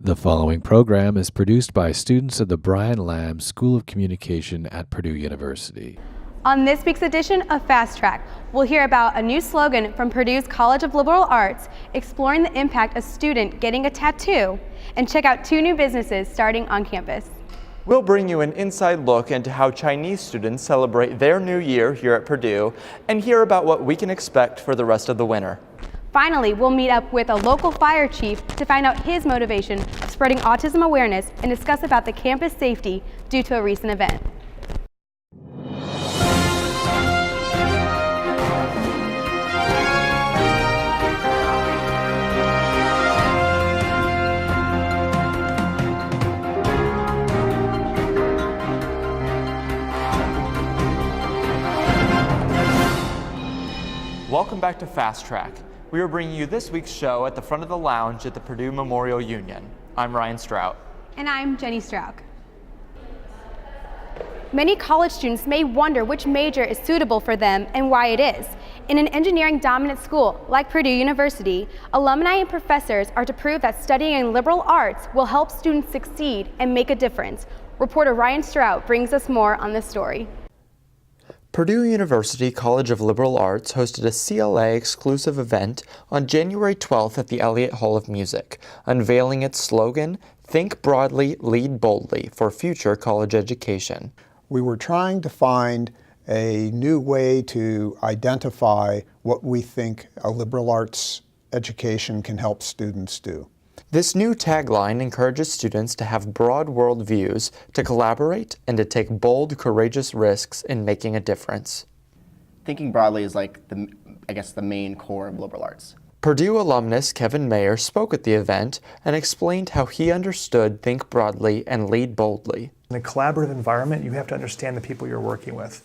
The following program is produced by students of the Brian Lamb School of Communication at Purdue University. On this week's edition of Fast Track, we'll hear about a new slogan from Purdue's College of Liberal Arts, exploring the impact of a student getting a tattoo, and check out two new businesses starting on campus. We'll bring you an inside look into how Chinese students celebrate their new year here at Purdue and hear about what we can expect for the rest of the winter. Finally, we'll meet up with a local fire chief to find out his motivation of spreading autism awareness and discuss about the campus safety due to a recent event. Welcome back to Fast Track. We are bringing you this week's show at the front of the lounge at the Purdue Memorial Union. I'm Ryan Strout. And I'm Jenny Strouk. Many college students may wonder which major is suitable for them and why it is. In an engineering-dominant school like Purdue University, alumni and professors are to prove that studying in liberal arts will help students succeed and make a difference. Reporter Ryan Strout brings us more on this story. Purdue University College of Liberal Arts hosted a CLA exclusive event on January 12th at the Elliott Hall of Music, unveiling its slogan, "Think Broadly, Lead Boldly" for future college education. We were trying to find a new way to identify what we think a liberal arts education can help students do. This new tagline encourages students to have broad worldviews, to collaborate, and to take bold, courageous risks in making a difference. Thinking broadly is like the main core of liberal arts. Purdue alumnus Kevin Mayer spoke at the event and explained how he understood Think Broadly and Lead Boldly. In a collaborative environment, you have to understand the people you're working with.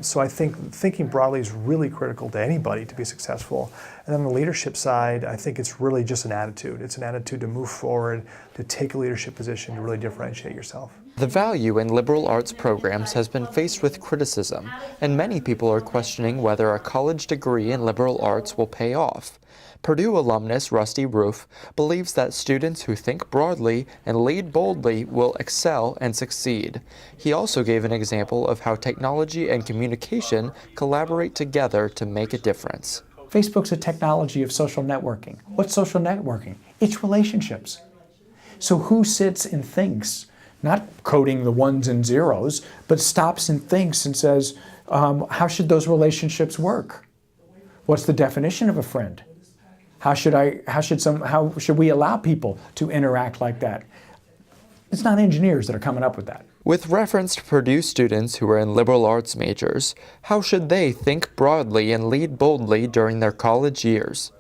So I think thinking broadly is really critical to anybody to be successful. And on the leadership side, I think it's really just an attitude. It's an attitude to move forward, to take a leadership position, to really differentiate yourself. The value in liberal arts programs has been faced with criticism, and many people are questioning whether a college degree in liberal arts will pay off. Purdue alumnus Rusty Roof believes that students who think broadly and lead boldly will excel and succeed. He also gave an example of how technology and communication collaborate together to make a difference. Facebook's a technology of social networking. What's social networking? It's relationships. So who sits and thinks, not coding the ones and zeros, but stops and thinks and says, how should those relationships work? What's the definition of a friend? How should we allow people to interact like that? It's not engineers that are coming up with that. With reference to Purdue students who are in liberal arts majors, how should they think broadly and lead boldly during their college years?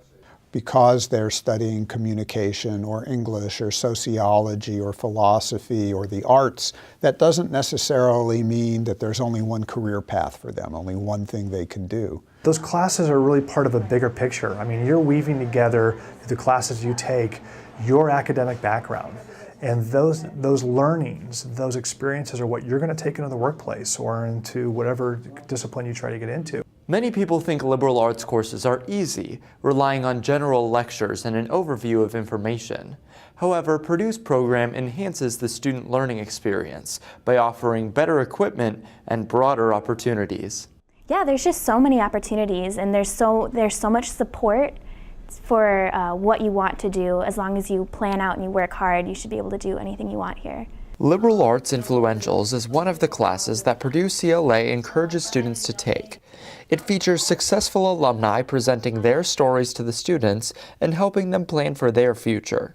Because they're studying communication or English or sociology or philosophy or the arts, that doesn't necessarily mean that there's only one career path for them, only one thing they can do. Those classes are really part of a bigger picture. I mean, you're weaving together the classes you take, your academic background. And those learnings, those experiences are what you're going to take into the workplace or into whatever discipline you try to get into. Many people think liberal arts courses are easy, relying on general lectures and an overview of information. However, Purdue's program enhances the student learning experience by offering better equipment and broader opportunities. Yeah, there's just so many opportunities, and there's so much support for what you want to do. As long as you plan out and you work hard, you should be able to do anything you want here. Liberal Arts Influentials is one of the classes that Purdue CLA encourages students to take. It features successful alumni presenting their stories to the students and helping them plan for their future.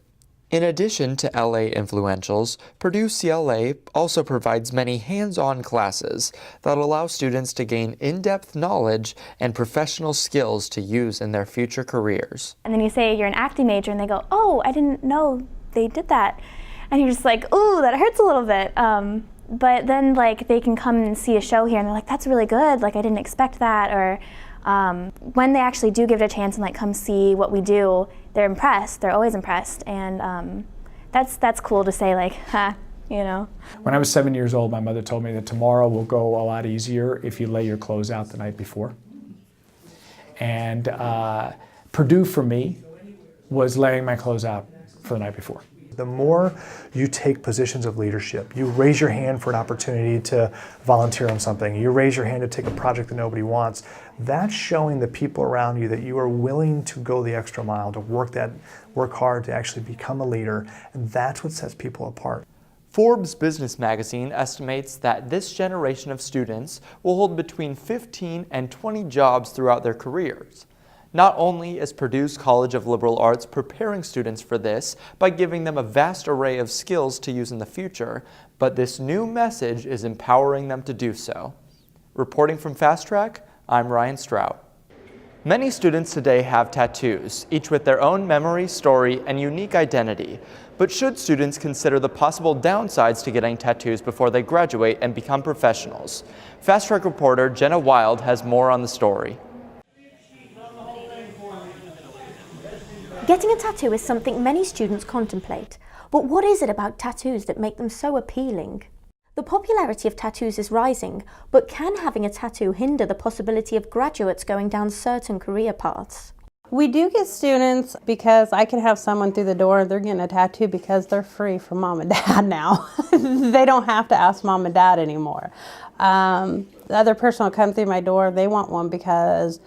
In addition to LA Influentials, Purdue CLA also provides many hands-on classes that allow students to gain in-depth knowledge and professional skills to use in their future careers. And then you say you're an acting major and they go, "Oh, I didn't know they did that." And you're just like, "Ooh, that hurts a little bit." But then they can come and see a show here and they're like, "That's really good, I didn't expect that." Or when they actually do give it a chance and come see what we do, they're impressed. They're always impressed, and that's cool to say, "Ha," you know. When I was 7 years old, my mother told me that tomorrow will go a lot easier if you lay your clothes out the night before. And Purdue for me was laying my clothes out for the night before. the more you take positions of leadership, you raise your hand for an opportunity to volunteer on something, you raise your hand to take a project that nobody wants, that's showing the people around you that you are willing to go the extra mile, to work hard to actually become a leader, and that's what sets people apart. Forbes Business Magazine estimates that this generation of students will hold between 15 and 20 jobs throughout their careers. Not only is Purdue's College of Liberal Arts preparing students for this by giving them a vast array of skills to use in the future, but this new message is empowering them to do so. Reporting from Fast Track, I'm Ryan Strout. Many students today have tattoos, each with their own memory, story, and unique identity. But should students consider the possible downsides to getting tattoos before they graduate and become professionals? Fast Track reporter Jenna Wild has more on the story. Getting a tattoo is something many students contemplate. But what is it about tattoos that make them so appealing? The popularity of tattoos is rising, but can having a tattoo hinder the possibility of graduates going down certain career paths? We do get students, because I can have someone through the door, they're getting a tattoo because they're free from mom and dad now. They don't have to ask mom and dad anymore. The other person will come through my door, they want one because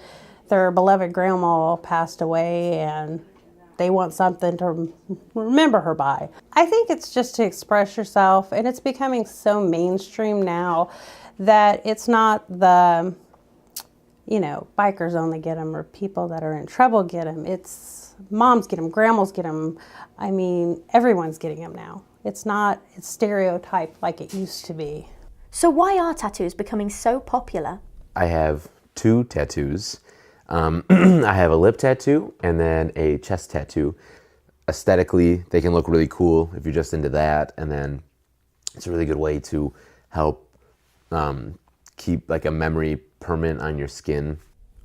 their beloved grandma passed away and they want something to remember her by. I think it's just to express yourself, and it's becoming so mainstream now that it's not the, bikers only get them or people that are in trouble get them. It's moms get them, grandmas get them. I mean, everyone's getting them now. It's stereotyped like it used to be. So why are tattoos becoming so popular? I have 2 tattoos. I have a lip tattoo and then a chest tattoo. Aesthetically, they can look really cool if you're just into that, and then it's a really good way to help keep like a memory permanent on your skin.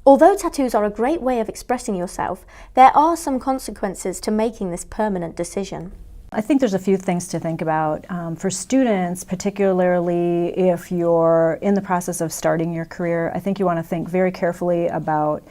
Although tattoos are a great way of expressing yourself, there are some consequences to making this permanent decision. I think there's a few things to think about. For students, particularly if you're in the process of starting your career, I think you want to think very carefully about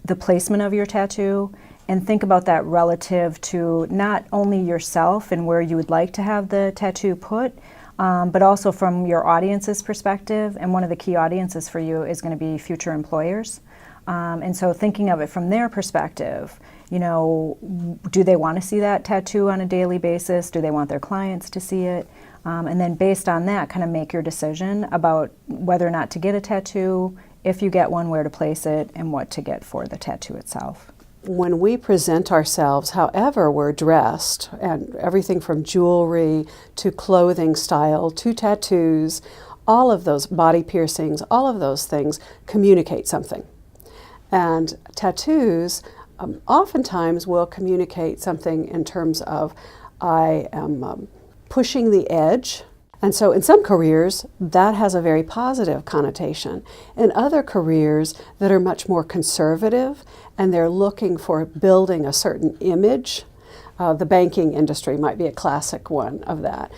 the placement of your tattoo and think about that relative to not only yourself and where you would like to have the tattoo put, but also from your audience's perspective. And one of the key audiences for you is going to be future employers. And so thinking of it from their perspective, do they want to see that tattoo on a daily basis? Do they want their clients to see it? And then based on that, kind of make your decision about whether or not to get a tattoo, if you get one, where to place it, and what to get for the tattoo itself. When we present ourselves, however we're dressed, and everything from jewelry to clothing style to tattoos, all of those body piercings, all of those things communicate something. And tattoos oftentimes will communicate something in terms of I am pushing the edge. And so in some careers, that has a very positive connotation. In other careers that are much more conservative and they're looking for building a certain image, the banking industry might be a classic one of that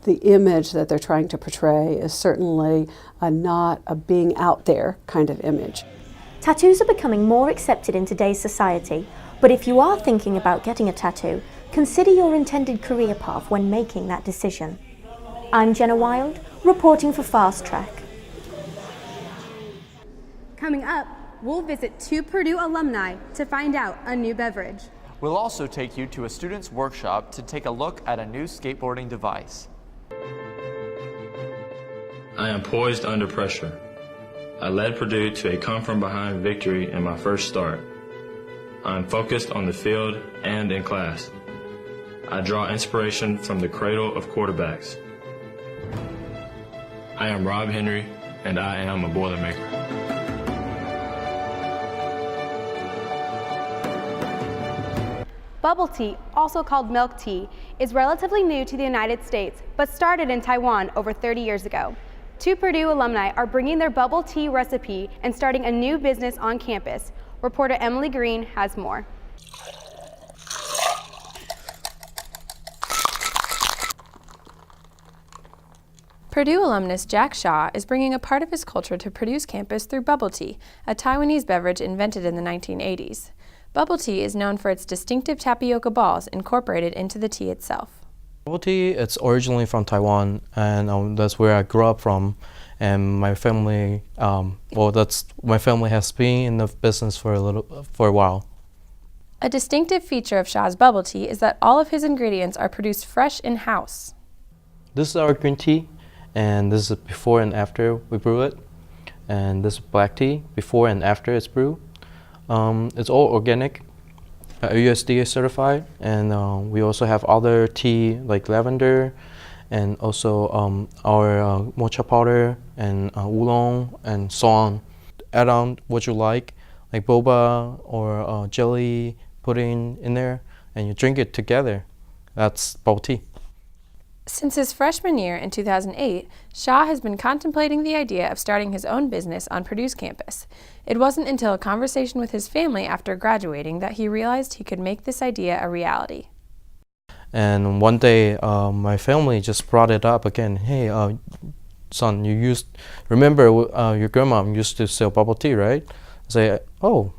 the image that they're trying to portray is certainly not a being out there kind of image. Tattoos are becoming more accepted in today's society, but if you are thinking about getting a tattoo, consider your intended career path when making that decision. I'm Jenna Wild, reporting for Fast Track. Coming up, we'll visit 2 Purdue alumni to find out a new beverage. We'll also take you to a student's workshop to take a look at a new skateboarding device. I am poised under pressure. I led Purdue to a come-from-behind victory in my first start. I am focused on the field and in class. I draw inspiration from the cradle of quarterbacks. I am Rob Henry, and I am a Boilermaker. Bubble tea, also called milk tea, is relatively new to the United States, but started in Taiwan over 30 years ago. 2 Purdue alumni are bringing their bubble tea recipe and starting a new business on campus. Reporter Emily Green has more. Purdue alumnus Jack Shaw is bringing a part of his culture to Purdue's campus through bubble tea, a Taiwanese beverage invented in the 1980s. Bubble tea is known for its distinctive tapioca balls incorporated into the tea itself. Bubble tea, it's originally from Taiwan, and that's where I grew up from. And my family, my family has been in the business for a while. A distinctive feature of Shaw's bubble tea is that all of his ingredients are produced fresh in-house. This is our green tea, and this is before and after we brew it. And this is black tea, before and after it's brewed. It's all organic, USDA certified, and we also have other tea like lavender, and also our mocha powder and oolong and so on. Add on what you like boba or jelly, pudding in there, and you drink it together. That's bubble tea. Since his freshman year in 2008, Shaw has been contemplating the idea of starting his own business on Purdue's campus. It wasn't until a conversation with his family after graduating that he realized he could make this idea a reality. And one day, my family just brought it up again. Hey, son, remember your grandma used to sell bubble tea, right? I say, oh,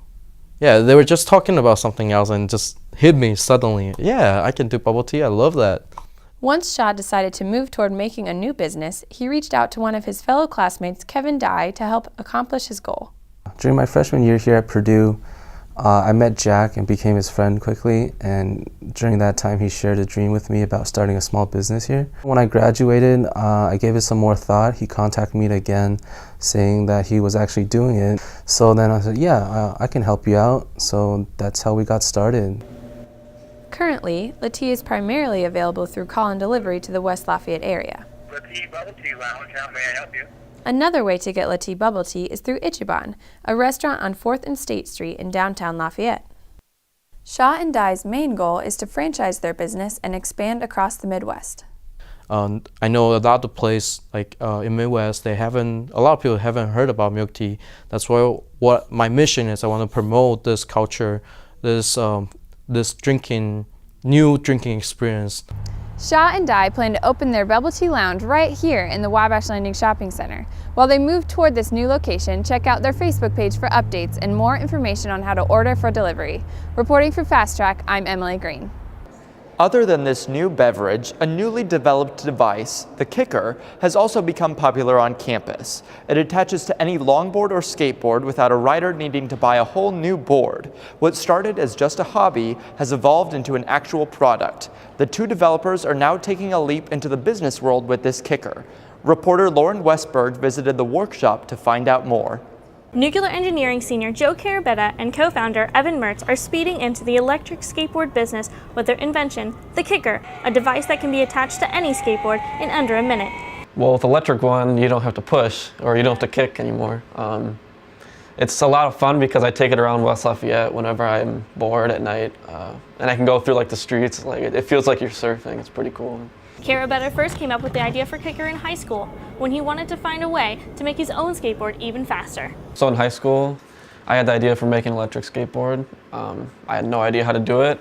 yeah, they were just talking about something else and just hit me suddenly. Yeah, I can do bubble tea, I love that. Once Shaw decided to move toward making a new business, he reached out to one of his fellow classmates, Kevin Dye, to help accomplish his goal. During my freshman year here at Purdue, I met Jack and became his friend quickly, and during that time he shared a dream with me about starting a small business here. When I graduated, I gave it some more thought. He contacted me again saying that he was actually doing it. So then I said, yeah, I can help you out. So that's how we got started. Currently, La Tea is primarily available through call-in delivery to the West Lafayette area. La Tea Bubble Tea Lounge, how may I help you? Another way to get La Tea bubble tea is through Ichiban, a restaurant on 4th and State Street in downtown Lafayette. Shaw and Dye's main goal is to franchise their business and expand across the Midwest. I know a lot of places in Midwest, a lot of people haven't heard about milk tea. That's why what my mission is. I want to promote this culture, this new drinking experience. Shaw and Dye plan to open their Bubble Tea Lounge right here in the Wabash Landing Shopping Center. While they move toward this new location, check out their Facebook page for updates and more information on how to order for delivery. Reporting for Fast Track, I'm Emily Green. Other than this new beverage, a newly developed device, the Kicker, has also become popular on campus. It attaches to any longboard or skateboard without a rider needing to buy a whole new board. What started as just a hobby has evolved into an actual product. The two developers are now taking a leap into the business world with this Kicker. Reporter Lauren Westberg visited the workshop to find out more. Nuclear engineering senior Joe Carabetta and co-founder Evan Mertz are speeding into the electric skateboard business with their invention, the Kicker, a device that can be attached to any skateboard in under a minute. Well, with the electric one, you don't have to push or you don't have to kick anymore. It's a lot of fun because I take it around West Lafayette whenever I'm bored at night, and I can go through the streets. It feels like you're surfing. It's pretty cool. Carabetta first came up with the idea for Kicker in high school when he wanted to find a way to make his own skateboard even faster. So in high school, I had the idea for making an electric skateboard. I had no idea how to do it.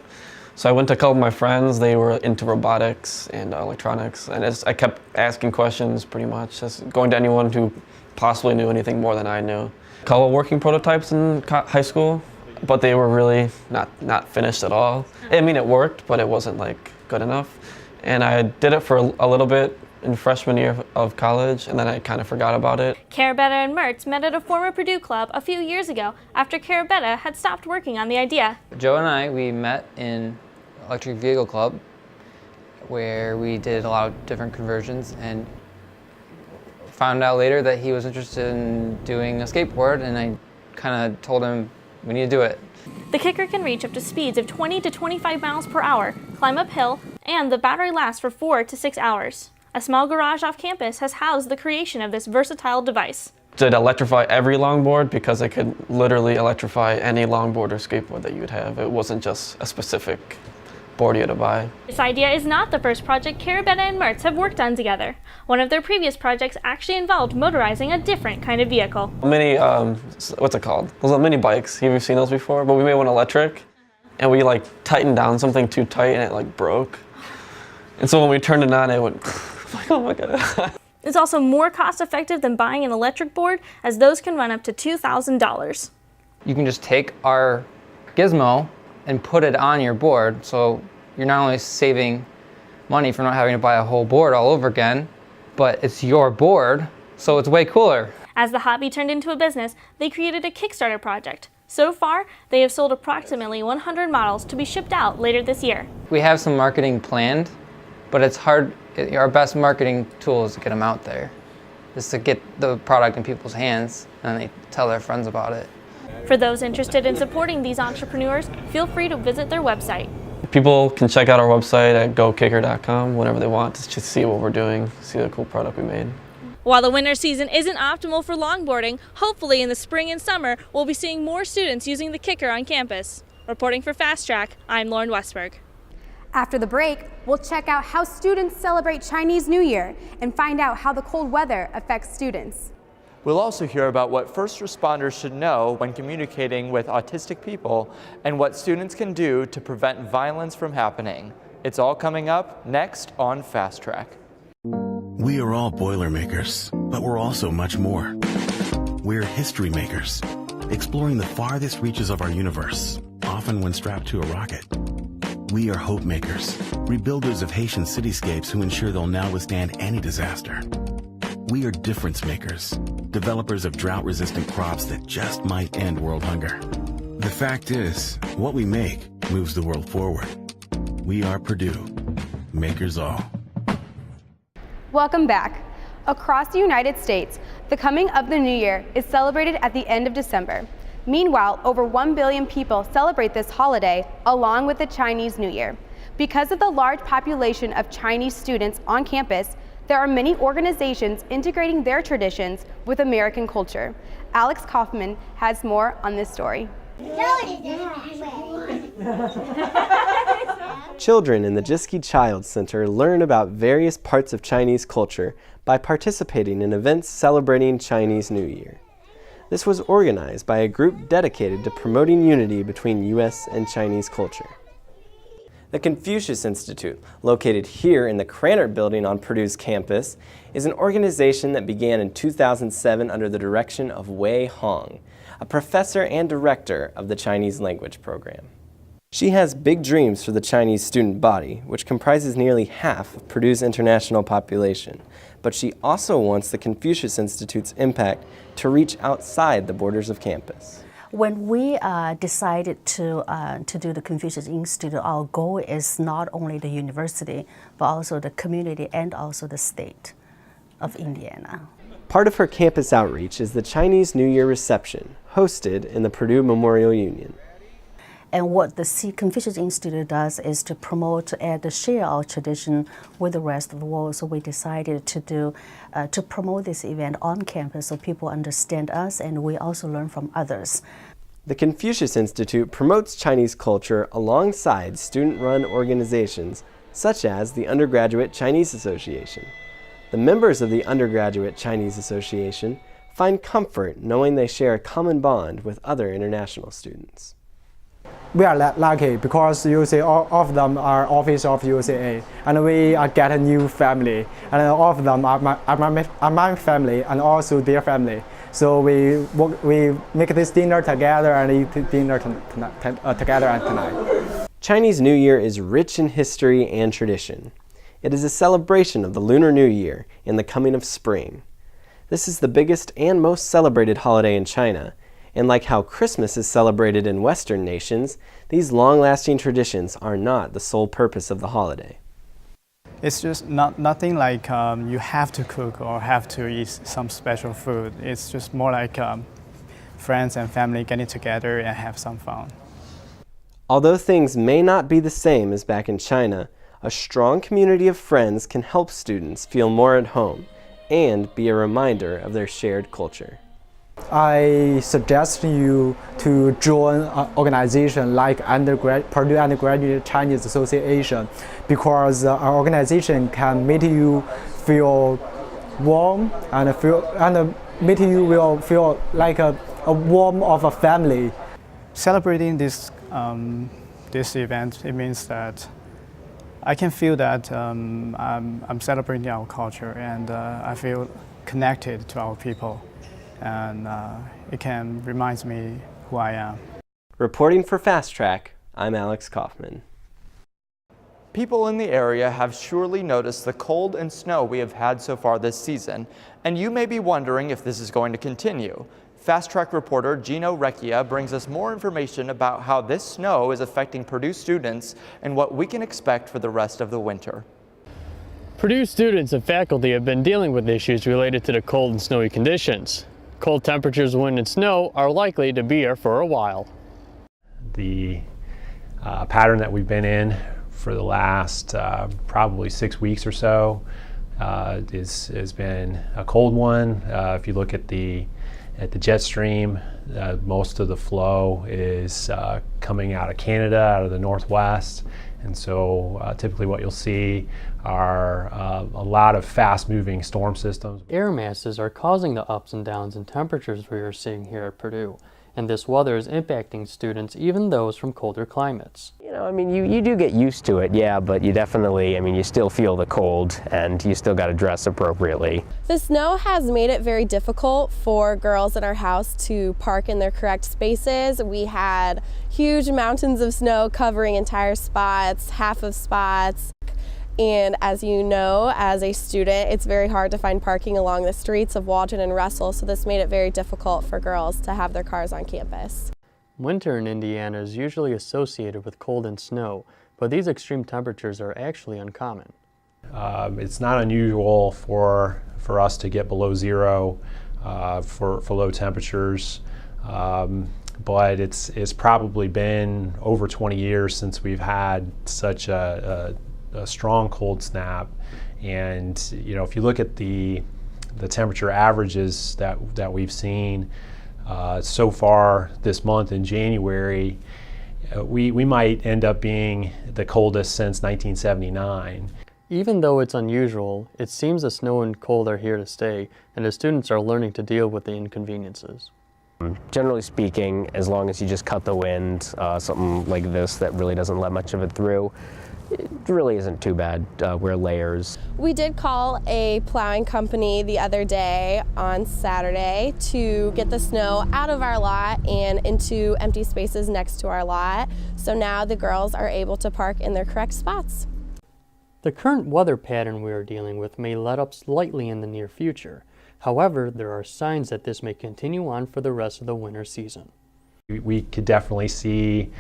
So I went to a couple of my friends. They were into robotics and electronics, and I kept asking questions pretty much, just going to anyone who possibly knew anything more than I knew. A couple of working prototypes in high school, but they were really not finished at all. I mean, it worked, but it wasn't good enough. And I did it for a little bit in freshman year of college, and then I kind of forgot about it. Carabetta and Mertz met at a former Purdue club a few years ago after Carabetta had stopped working on the idea. Joe and I, we met in Electric Vehicle Club, where we did a lot of different conversions, and found out later that he was interested in doing a skateboard, and I kind of told him we need to do it. The Kicker can reach up to speeds of 20 to 25 miles per hour, climb uphill, and the battery lasts for 4 to 6 hours. A small garage off campus has housed the creation of this versatile device. Did electrify every longboard because it could literally electrify any longboard or skateboard that you would have. It wasn't just a specific board you had to buy. This idea is not the first project Carabetta and Mertz have worked on together. One of their previous projects actually involved motorizing a different kind of vehicle. Mini, what's it called? Those are mini bikes. Have you seen those before? But we made one electric, and we tightened down something too tight, and it broke. And so when we turned it on, it went, oh my God. It's also more cost effective than buying an electric board, as those can run up to $2,000. You can just take our gizmo and put it on your board. So you're not only saving money for not having to buy a whole board all over again, but it's your board, so it's way cooler. As the hobby turned into a business, they created a Kickstarter project. So far, they have sold approximately 100 models to be shipped out later this year. We have some marketing planned, but it's hard. Our best marketing tool is to get them out there. Just to get the product in people's hands and they tell their friends about it. For those interested in supporting these entrepreneurs, feel free to visit their website. People can check out our website at gokicker.com whenever they want to just see what we're doing, see the cool product we made. While the winter season isn't optimal for longboarding, hopefully in the spring and summer, we'll be seeing more students using the Kicker on campus. Reporting for Fast Track, I'm Lauren Westberg. After the break, we'll check out how students celebrate Chinese New Year and find out how the cold weather affects students. We'll also hear about what first responders should know when communicating with autistic people and what students can do to prevent violence from happening. It's all coming up next on Fast Track. We are all Boilermakers, but we're also much more. We're history makers, exploring the farthest reaches of our universe, often when strapped to a rocket. We are hope makers, rebuilders of Haitian cityscapes who ensure they'll now withstand any disaster. We are difference makers, developers of drought-resistant crops that just might end world hunger. The fact is, what we make moves the world forward. We are Purdue, makers all. Welcome back. Across the United States, the coming of the new year is celebrated at the end of December. Meanwhile, over 1 billion people celebrate this holiday along with the Chinese New Year. Because of the large population of Chinese students on campus, there are many organizations integrating their traditions with American culture. Alex Kaufman has more on this story. Children in the Jiski Child Center learn about various parts of Chinese culture by participating in events celebrating Chinese New Year. This was organized by a group dedicated to promoting unity between U.S. and Chinese culture. The Confucius Institute, located here in the Krannert Building on Purdue's campus, is an organization that began in 2007 under the direction of Wei Hong, a professor and director of the Chinese language program. She has big dreams for the Chinese student body, which comprises nearly half of Purdue's international population, but she also wants the Confucius Institute's impact to reach outside the borders of campus. When we decided to do the Confucius Institute, our goal is not only the university, but also the community and also the state of Indiana. Part of her campus outreach is the Chinese New Year reception, hosted in the Purdue Memorial Union. And what the Confucius Institute does is to promote and to share our tradition with the rest of the world. So we decided to promote this event on campus so people understand us and we also learn from others. The Confucius Institute promotes Chinese culture alongside student-run organizations such as the Undergraduate Chinese Association. The members of the Undergraduate Chinese Association find comfort knowing they share a common bond with other international students. We are lucky because all of them are office of UCA, and we get a new family, and all of them are my family and also their family. So we make this dinner together and eat dinner together tonight. Chinese New Year is rich in history and tradition. It is a celebration of the Lunar New Year and the coming of spring. This is the biggest and most celebrated holiday in China. And like how Christmas is celebrated in Western nations, these long-lasting traditions are not the sole purpose of the holiday. It's just nothing like you have to cook or have to eat some special food. It's just more like friends and family getting together and have some fun. Although things may not be the same as back in China, a strong community of friends can help students feel more at home and be a reminder of their shared culture. I suggest you to join an organization like Purdue Undergraduate Chinese Association because our organization can make you feel warm and make you will feel like a warm of a family. Celebrating this event, it means that I can feel that I'm celebrating our culture and I feel connected to our people. And it can remind me who I am. Reporting for Fast Track, I'm Alex Kaufman. People in the area have surely noticed the cold and snow we have had so far this season, and you may be wondering if this is going to continue. Fast Track reporter Gino Recchia brings us more information about how this snow is affecting Purdue students and what we can expect for the rest of the winter. Purdue students and faculty have been dealing with issues related to the cold and snowy conditions. Cold temperatures, wind, and snow are likely to be here for a while. The pattern that we've been in for the last probably 6 weeks or so has been a cold one. If you look at the jet stream, most of the flow is coming out of Canada, out of the northwest, and so typically what you'll see are a lot of fast-moving storm systems. Air masses are causing the ups and downs in temperatures we are seeing here at Purdue, and this weather is impacting students, even those from colder climates. You know, I mean, you do get used to it, yeah, but you definitely, I mean, you still feel the cold and you still got to dress appropriately. The snow has made it very difficult for girls in our house to park in their correct spaces. We had huge mountains of snow covering entire spots, half of spots. And as you know, as a student, it's very hard to find parking along the streets of Walton and Russell, so this made it very difficult for girls to have their cars on campus. Winter in Indiana is usually associated with cold and snow, but these extreme temperatures are actually uncommon. It's not unusual for us to get below zero for low temperatures, but it's probably been over 20 years since we've had such a strong cold snap. And you know, if you look at the temperature averages that we've seen so far this month in January, we might end up being the coldest since 1979. Even though it's unusual, it seems the snow and cold are here to stay, and the students are learning to deal with the inconveniences. Generally speaking, as long as you just cut the wind, something like this that really doesn't let much of it through, it really isn't too bad. Wear layers. We did call a plowing company the other day on Saturday to get the snow out of our lot and into empty spaces next to our lot. So now the girls are able to park in their correct spots. The current weather pattern we are dealing with may let up slightly in the near future. However, there are signs that this may continue on for the rest of the winter season. We could definitely see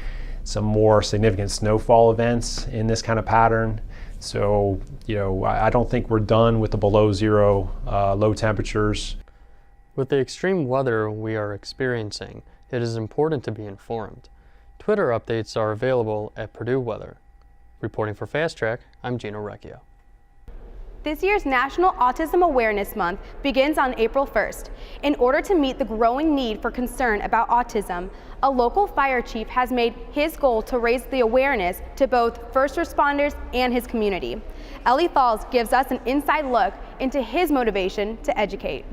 some more significant snowfall events in this kind of pattern. So, you know, I don't think we're done with the below zero low temperatures. With the extreme weather we are experiencing, it is important to be informed. Twitter updates are available at Purdue Weather. Reporting for Fast Track, I'm Gino Recchia. This year's National Autism Awareness Month begins on April 1st. In order to meet the growing need for concern about autism, a local fire chief has made his goal to raise the awareness to both first responders and his community. Ellie Falls gives us an inside look into his motivation to educate.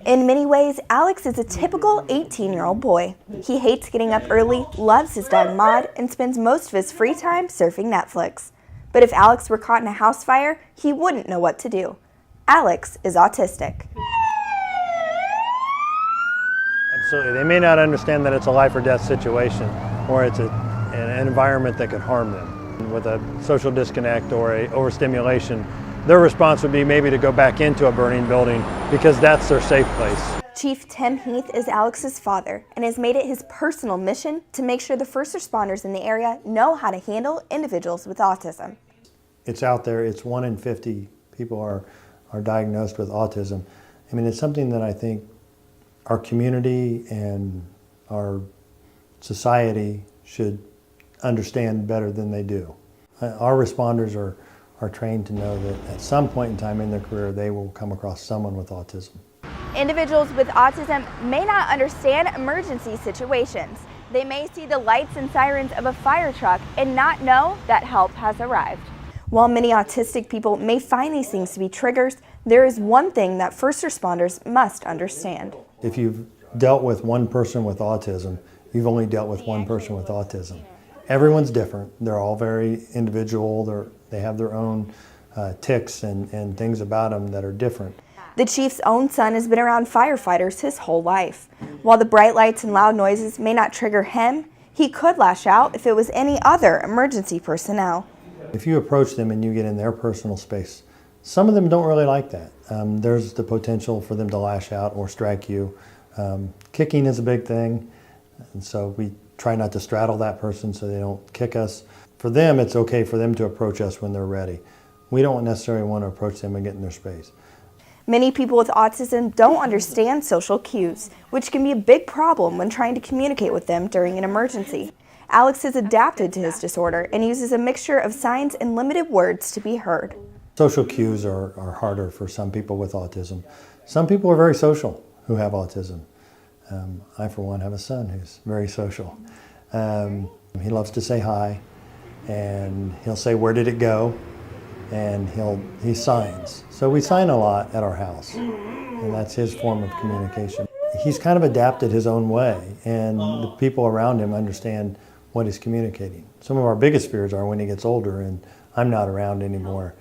In many ways, Alex is a typical 18-year-old boy. He hates getting up early, loves his dog Maud, and spends most of his free time surfing Netflix. But if Alex were caught in a house fire, he wouldn't know what to do. Alex is autistic. Absolutely. They may not understand that it's a life or death situation, or it's an environment that could harm them. With a social disconnect or a overstimulation, their response would be maybe to go back into a burning building because that's their safe place. Chief Tim Heath is Alex's father and has made it his personal mission to make sure the first responders in the area know how to handle individuals with autism. It's out there. It's 1 in 50 people are diagnosed with autism. I mean, it's something that I think our community and our society should understand better than they do. Our responders are trained to know that at some point in time in their career they will come across someone with autism. Individuals with autism may not understand emergency situations. They may see the lights and sirens of a fire truck and not know that help has arrived. While many autistic people may find these things to be triggers, there is one thing that first responders must understand. If you've dealt with one person with autism, you've only dealt with one person with autism. Everyone's different. They're all very individual. They have their own tics and things about them that are different. The chief's own son has been around firefighters his whole life. While the bright lights and loud noises may not trigger him, He could lash out if it was any other emergency personnel. If you approach them and you get in their personal space, some of them don't really like that. There's the potential for them to lash out or strike you. Kicking is a big thing, and so we try not to straddle that person so they don't kick us. For them, it's okay for them to approach us when they're ready. We don't necessarily want to approach them and get in their space. Many people with autism don't understand social cues, which can be a big problem when trying to communicate with them during an emergency. Alex has adapted to his disorder and uses a mixture of signs and limited words to be heard. Social cues are harder for some people with autism. Some people are very social who have autism. I, for one, have a son who's very social. He loves to say hi, and he'll say, "Where did it go?" And he signs. So we sign a lot at our house, and that's his form of communication. He's kind of adapted his own way, and the people around him understand what he's communicating. Some of our biggest fears are when he gets older and I'm not around anymore,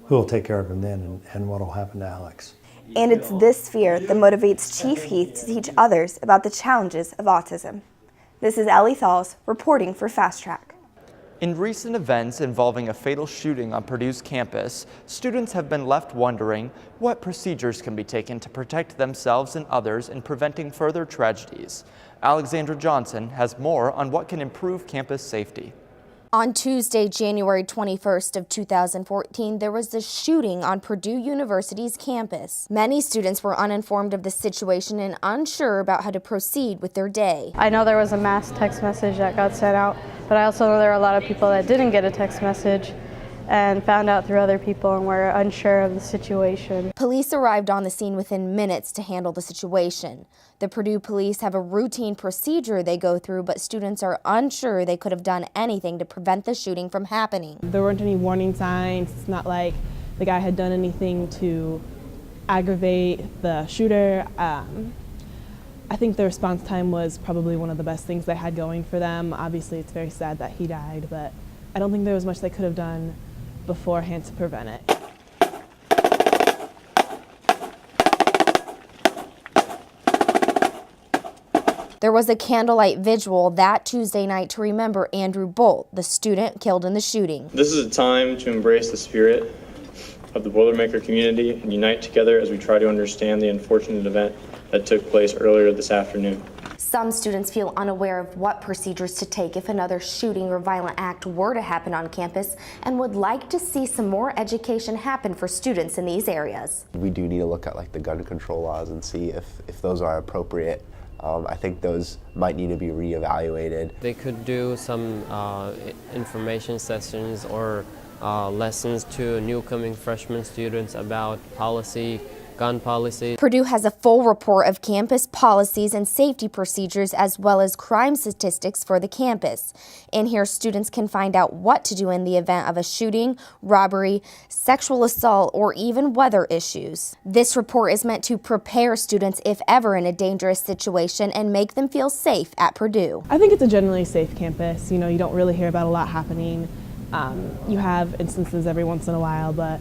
who will take care of him then, and what will happen to Alex. And it's this fear that motivates Chief Heath to teach others about the challenges of autism. This is Ellie Thalls reporting for Fast Track. In recent events involving a fatal shooting on Purdue's campus, students have been left wondering what procedures can be taken to protect themselves and others in preventing further tragedies. Alexandra Johnson has more on what can improve campus safety. On Tuesday, January 21st of 2014, there was a shooting on Purdue University's campus. Many students were uninformed of the situation and unsure about how to proceed with their day. I know there was a mass text message that got sent out, but I also know there are a lot of people that didn't get a text message and found out through other people and were unsure of the situation. Police arrived on the scene within minutes to handle the situation. The Purdue police have a routine procedure they go through, but students are unsure they could have done anything to prevent the shooting from happening. There weren't any warning signs. It's not like the guy had done anything to aggravate the shooter. I think the response time was probably one of the best things they had going for them. Obviously, it's very sad that he died, but I don't think there was much they could have done beforehand to prevent it. There was a candlelight vigil that Tuesday night to remember Andrew Bolt, the student killed in the shooting. This is a time to embrace the spirit of the Boilermaker community and unite together as we try to understand the unfortunate event that took place earlier this afternoon. Some students feel unaware of what procedures to take if another shooting or violent act were to happen on campus and would like to see some more education happen for students in these areas. We do need to look at like the gun control laws and see if those are appropriate. I think those might need to be reevaluated. They could do some information sessions or lessons to newcoming freshman students about policy, gun policy. Purdue has a full report of campus policies and safety procedures as well as crime statistics for the campus. In here, students can find out what to do in the event of a shooting, robbery, sexual assault, or even weather issues. This report is meant to prepare students if ever in a dangerous situation and make them feel safe at Purdue. I think it's a generally safe campus. You know, you don't really hear about a lot happening. You have instances every once in a while, but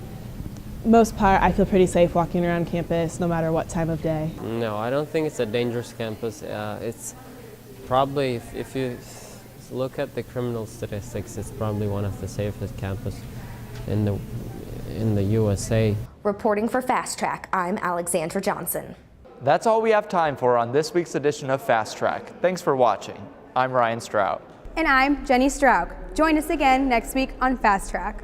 most part, I feel pretty safe walking around campus no matter what time of day. No, I don't think it's a dangerous campus. It's probably, if you look at the criminal statistics, it's probably one of the safest campuses in the USA. Reporting for Fast Track, I'm Alexandra Johnson. That's all we have time for on this week's edition of Fast Track. Thanks for watching. I'm Ryan Strout. And I'm Jenny Strauk. Join us again next week on Fast Track.